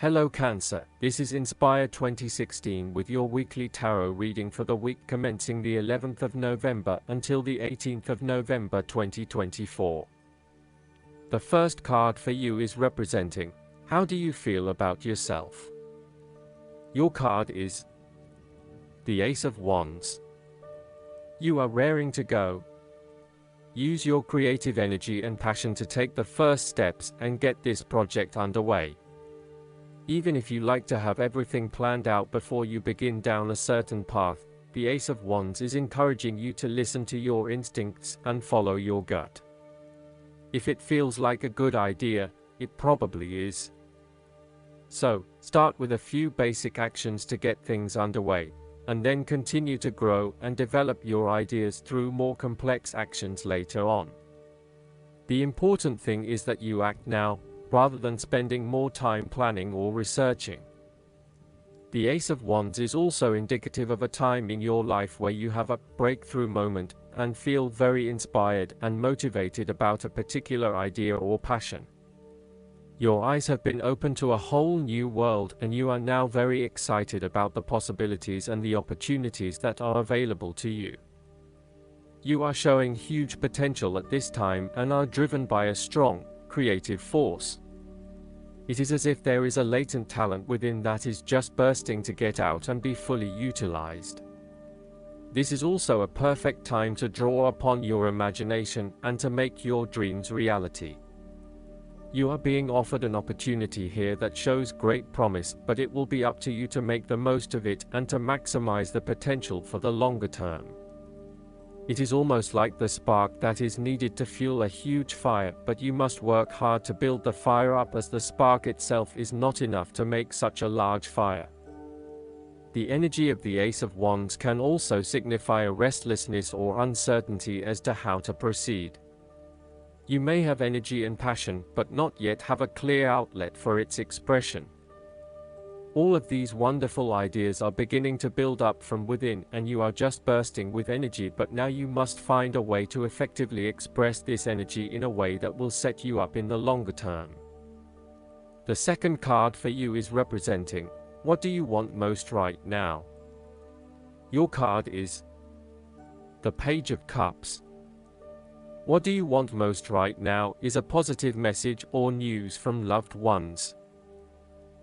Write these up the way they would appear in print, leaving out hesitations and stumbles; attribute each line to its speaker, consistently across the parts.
Speaker 1: Hello Cancer, this is Inspire 2016 with your weekly tarot reading for the week commencing the 11th of November until the 18th of November 2024. The first card for you is representing, how do you feel about yourself? Your card is the Ace of Wands. You are raring to go. Use your creative energy and passion to take the first steps and get this project underway. Even if you like to have everything planned out before you begin down a certain path, the Ace of Wands is encouraging you to listen to your instincts and follow your gut. If it feels like a good idea, it probably is. So, start with a few basic actions to get things underway, and then continue to grow and develop your ideas through more complex actions later on. The important thing is that you act now, rather than spending more time planning or researching. The Ace of Wands is also indicative of a time in your life where you have a breakthrough moment and feel very inspired and motivated about a particular idea or passion. Your eyes have been opened to a whole new world and you are now very excited about the possibilities and the opportunities that are available to you. You are showing huge potential at this time and are driven by a strong, creative force. It is as if there is a latent talent within that is just bursting to get out and be fully utilized. This is also a perfect time to draw upon your imagination and to make your dreams reality. You are being offered an opportunity here that shows great promise, but it will be up to you to make the most of it and to maximize the potential for the longer term. It is almost like the spark that is needed to fuel a huge fire, but you must work hard to build the fire up as the spark itself is not enough to make such a large fire. The energy of the Ace of Wands can also signify a restlessness or uncertainty as to how to proceed. You may have energy and passion, but not yet have a clear outlet for its expression. All of these wonderful ideas are beginning to build up from within and you are just bursting with energy, but now you must find a way to effectively express this energy in a way that will set you up in the longer term. The second card for you is representing, what do you want most right now? Your card is the Page of Cups. What do you want most right now is a positive message or news from loved ones.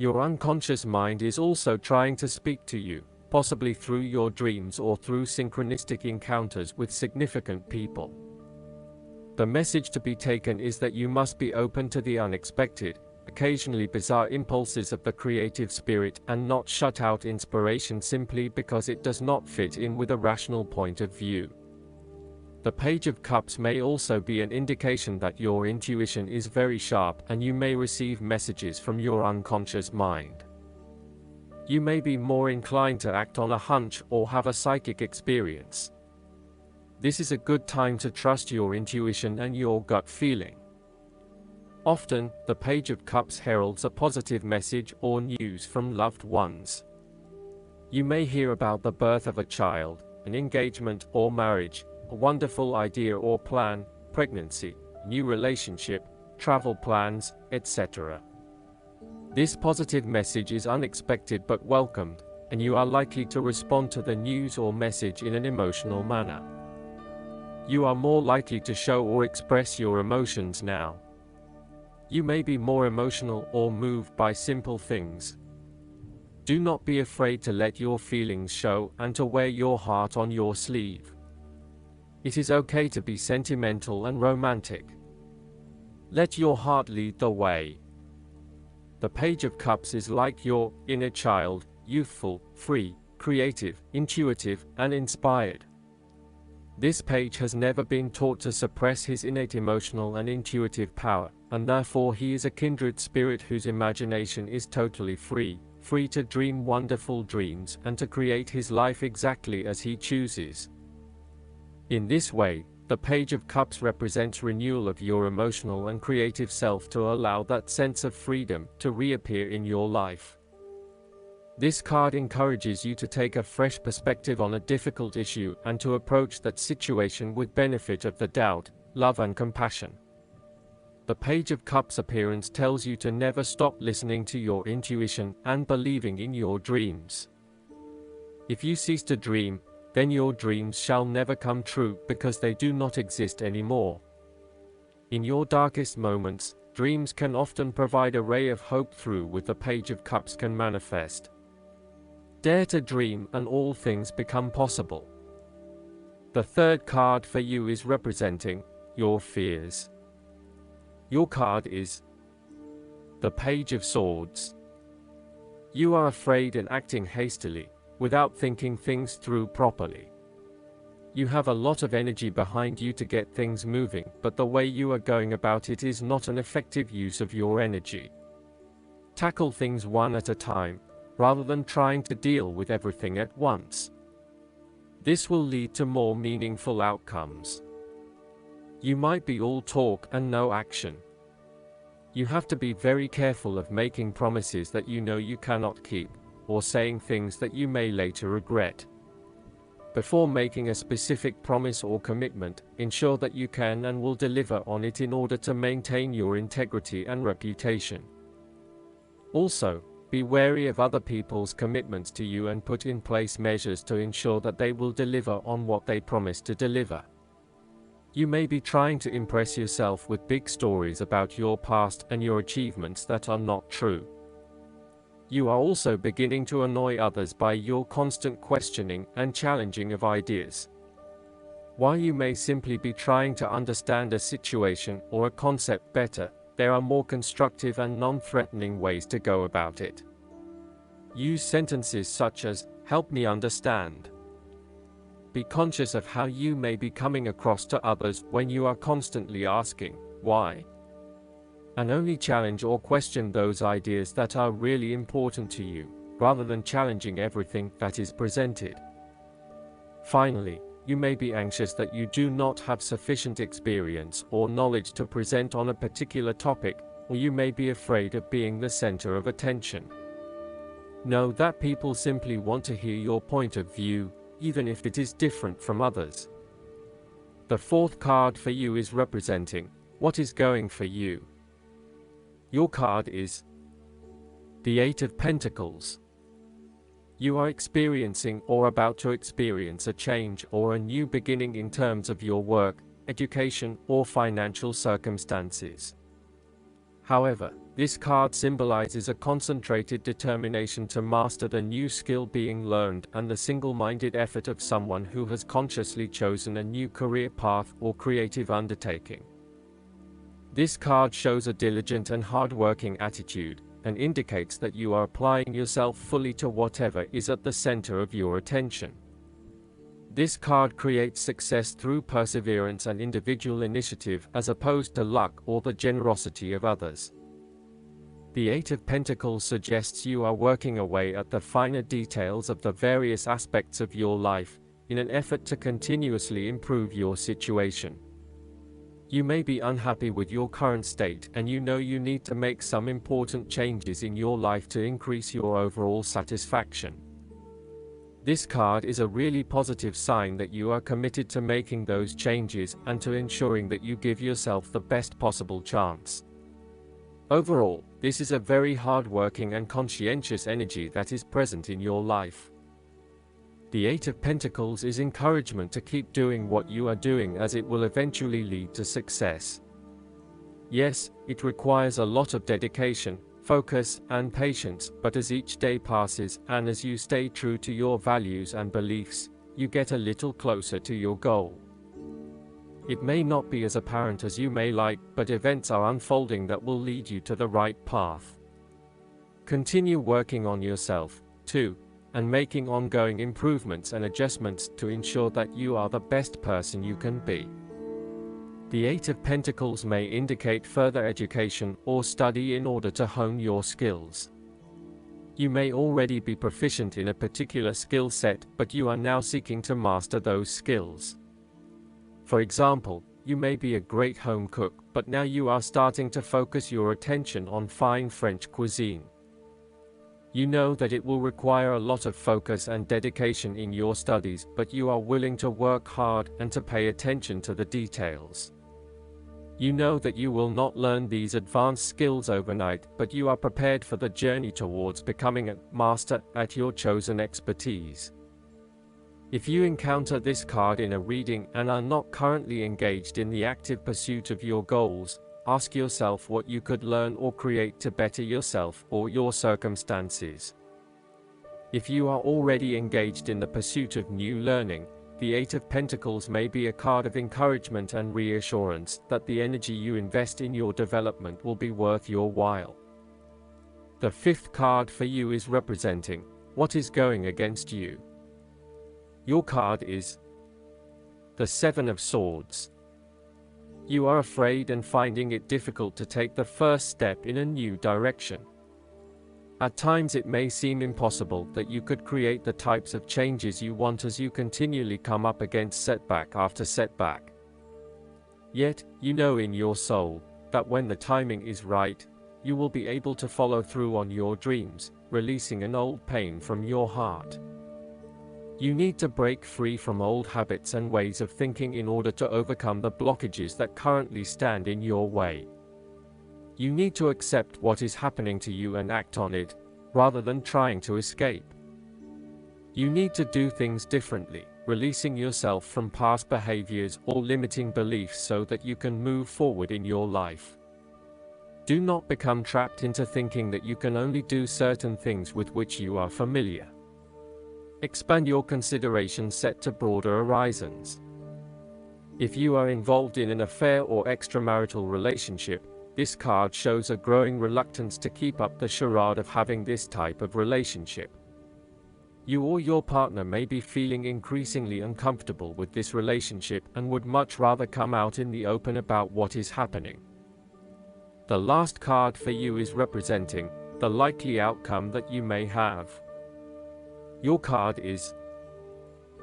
Speaker 1: Your unconscious mind is also trying to speak to you, possibly through your dreams or through synchronistic encounters with significant people. The message to be taken is that you must be open to the unexpected, occasionally bizarre impulses of the creative spirit and not shut out inspiration simply because it does not fit in with a rational point of view. The Page of Cups may also be an indication that your intuition is very sharp and you may receive messages from your unconscious mind. You may be more inclined to act on a hunch or have a psychic experience. This is a good time to trust your intuition and your gut feeling. Often, the Page of Cups heralds a positive message or news from loved ones. You may hear about the birth of a child, an engagement or marriage, a wonderful idea or plan, pregnancy, new relationship, travel plans, etc. This positive message is unexpected but welcomed, and you are likely to respond to the news or message in an emotional manner. You are more likely to show or express your emotions now. You may be more emotional or moved by simple things. Do not be afraid to let your feelings show and to wear your heart on your sleeve. It is okay to be sentimental and romantic. Let your heart lead the way. The Page of Cups is like your inner child, youthful, free, creative, intuitive, and inspired. This page has never been taught to suppress his innate emotional and intuitive power, and therefore he is a kindred spirit whose imagination is totally free to dream wonderful dreams and to create his life exactly as he chooses. In this way, the Page of Cups represents renewal of your emotional and creative self to allow that sense of freedom to reappear in your life. This card encourages you to take a fresh perspective on a difficult issue and to approach that situation with benefit of the doubt, love and compassion. The Page of Cups appearance tells you to never stop listening to your intuition and believing in your dreams. If you cease to dream, then your dreams shall never come true because they do not exist anymore. In your darkest moments, dreams can often provide a ray of hope through which the Page of Cups can manifest. Dare to dream and all things become possible. The third card for you is representing your fears. Your card is the Page of Swords. You are afraid and acting hastily, without thinking things through properly. You have a lot of energy behind you to get things moving, but the way you are going about it is not an effective use of your energy. Tackle things one at a time, rather than trying to deal with everything at once. This will lead to more meaningful outcomes. You might be all talk and no action. You have to be very careful of making promises that you know you cannot keep, or saying things that you may later regret. Before making a specific promise or commitment, ensure that you can and will deliver on it in order to maintain your integrity and reputation. Also, be wary of other people's commitments to you and put in place measures to ensure that they will deliver on what they promise to deliver. You may be trying to impress yourself with big stories about your past and your achievements that are not true. You are also beginning to annoy others by your constant questioning and challenging of ideas. While you may simply be trying to understand a situation or a concept better, there are more constructive and non-threatening ways to go about it. Use sentences such as, "Help me understand." Be conscious of how you may be coming across to others when you are constantly asking, "Why?" And only challenge or question those ideas that are really important to you, rather than challenging everything that is presented. Finally, you may be anxious that you do not have sufficient experience or knowledge to present on a particular topic, or you may be afraid of being the center of attention. Know that people simply want to hear your point of view, even if it is different from others. The fourth card for you is representing what is going for you. Your card is the Eight of Pentacles. You are experiencing or about to experience a change or a new beginning in terms of your work, education, or financial circumstances. However, this card symbolizes a concentrated determination to master the new skill being learned and the single-minded effort of someone who has consciously chosen a new career path or creative undertaking. This card shows a diligent and hard-working attitude, and indicates that you are applying yourself fully to whatever is at the center of your attention. This card creates success through perseverance and individual initiative as opposed to luck or the generosity of others. The Eight of Pentacles suggests you are working away at the finer details of the various aspects of your life, in an effort to continuously improve your situation. You may be unhappy with your current state and you know you need to make some important changes in your life to increase your overall satisfaction. This card is a really positive sign that you are committed to making those changes and to ensuring that you give yourself the best possible chance. Overall, this is a very hard-working and conscientious energy that is present in your life. The Eight of Pentacles is encouragement to keep doing what you are doing as it will eventually lead to success. Yes, it requires a lot of dedication, focus, and patience, but as each day passes and as you stay true to your values and beliefs, you get a little closer to your goal. It may not be as apparent as you may like, but events are unfolding that will lead you to the right path. Continue working on yourself, too, and making ongoing improvements and adjustments to ensure that you are the best person you can be. The Eight of Pentacles may indicate further education or study in order to hone your skills. You may already be proficient in a particular skill set, but you are now seeking to master those skills. For example, you may be a great home cook, but now you are starting to focus your attention on fine French cuisine. You know that it will require a lot of focus and dedication in your studies, but you are willing to work hard and to pay attention to the details. You know that you will not learn these advanced skills overnight, but you are prepared for the journey towards becoming a master at your chosen expertise. If you encounter this card in a reading and are not currently engaged in the active pursuit of your goals, ask yourself what you could learn or create to better yourself or your circumstances. If you are already engaged in the pursuit of new learning, the Eight of Pentacles may be a card of encouragement and reassurance that the energy you invest in your development will be worth your while. The fifth card for you is representing what is going against you. Your card is the Seven of Swords. You are afraid and finding it difficult to take the first step in a new direction. At times it may seem impossible that you could create the types of changes you want as you continually come up against setback after setback. Yet, you know in your soul that when the timing is right, you will be able to follow through on your dreams, releasing an old pain from your heart. You need to break free from old habits and ways of thinking in order to overcome the blockages that currently stand in your way. You need to accept what is happening to you and act on it, rather than trying to escape. You need to do things differently, releasing yourself from past behaviors or limiting beliefs so that you can move forward in your life. Do not become trapped into thinking that you can only do certain things with which you are familiar. Expand your consideration set to broader horizons. If you are involved in an affair or extramarital relationship, this card shows a growing reluctance to keep up the charade of having this type of relationship. You or your partner may be feeling increasingly uncomfortable with this relationship and would much rather come out in the open about what is happening. The last card for you is representing the likely outcome that you may have. Your card is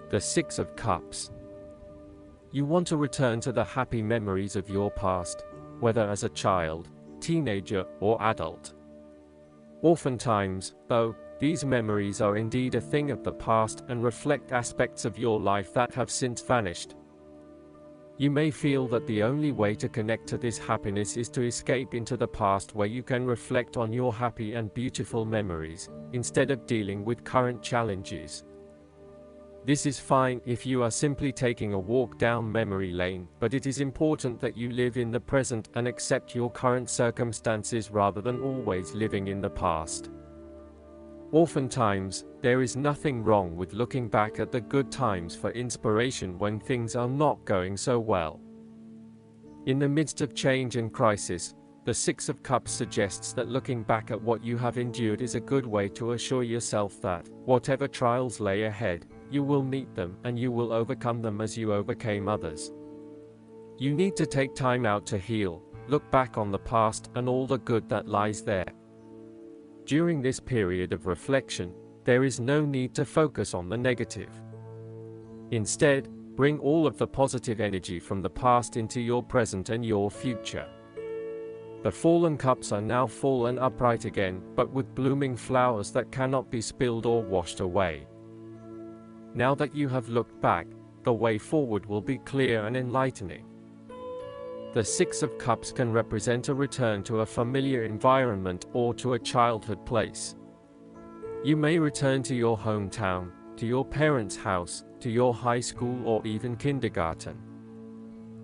Speaker 1: the Six of Cups. You want to return to the happy memories of your past, whether as a child, teenager, or adult. Oftentimes, though, these memories are indeed a thing of the past and reflect aspects of your life that have since vanished. You may feel that the only way to connect to this happiness is to escape into the past where you can reflect on your happy and beautiful memories, instead of dealing with current challenges. This is fine if you are simply taking a walk down memory lane, but it is important that you live in the present and accept your current circumstances rather than always living in the past. Oftentimes, there is nothing wrong with looking back at the good times for inspiration when things are not going so well. In the midst of change and crisis, the Six of Cups suggests that looking back at what you have endured is a good way to assure yourself that, whatever trials lay ahead, you will meet them and you will overcome them as you overcame others. You need to take time out to heal, look back on the past and all the good that lies there. During this period of reflection, there is no need to focus on the negative. Instead, bring all of the positive energy from the past into your present and your future. The fallen cups are now full and upright again, but with blooming flowers that cannot be spilled or washed away. Now that you have looked back, the way forward will be clear and enlightening. The Six of Cups can represent a return to a familiar environment or to a childhood place. You may return to your hometown, to your parents' house, to your high school or even kindergarten.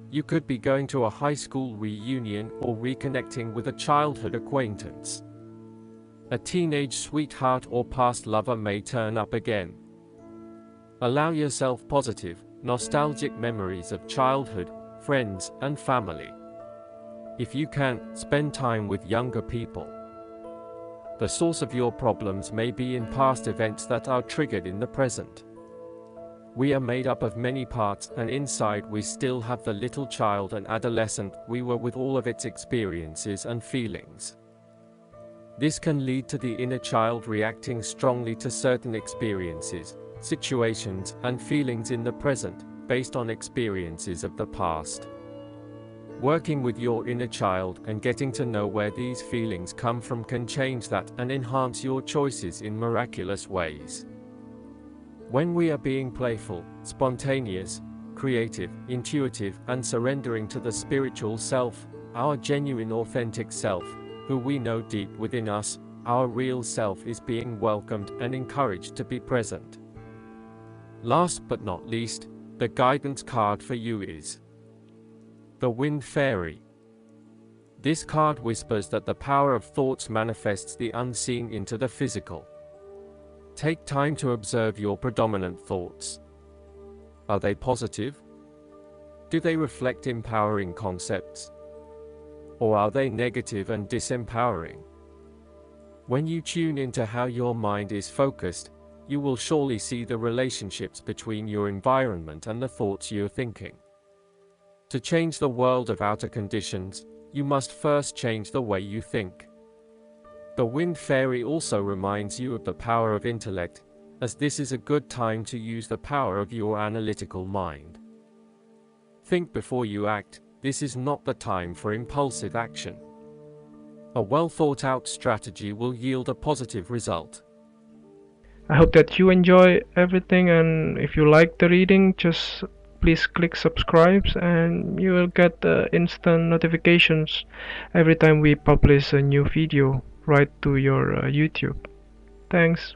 Speaker 1: You could be going to a high school reunion or reconnecting with a childhood acquaintance. A teenage sweetheart or past lover may turn up again. Allow yourself positive, nostalgic memories of childhood, friends, and family. If you can, spend time with younger people. The source of your problems may be in past events that are triggered in the present. We are made up of many parts, and inside we still have the little child and adolescent we were with all of its experiences and feelings. This can lead to the inner child reacting strongly to certain experiences, situations, and feelings in the present, based on experiences of the past. Working with your inner child and getting to know where these feelings come from can change that and enhance your choices in miraculous ways. When we are being playful, spontaneous, creative, intuitive, and surrendering to the spiritual self, our genuine authentic self, who we know deep within us. Our real self is being welcomed and encouraged to be present. Last but not least, the guidance card for you is the Wind Fairy. This card whispers that the power of thoughts manifests the unseen into the physical. Take time to observe your predominant thoughts. Are they positive? Do they reflect empowering concepts? Or are they negative and disempowering? When you tune into how your mind is focused, you will surely see the relationships between your environment and the thoughts you're thinking. To change the world of outer conditions, you must first change the way you think. The Wind Fairy also reminds you of the power of intellect, as this is a good time to use the power of your analytical mind. Think before you act. This is not the time for impulsive action. A well-thought-out strategy will yield a positive result.
Speaker 2: I hope that you enjoy everything, and if you like the reading, just please click subscribe and you will get instant notifications every time we publish a new video right to your YouTube. Thanks.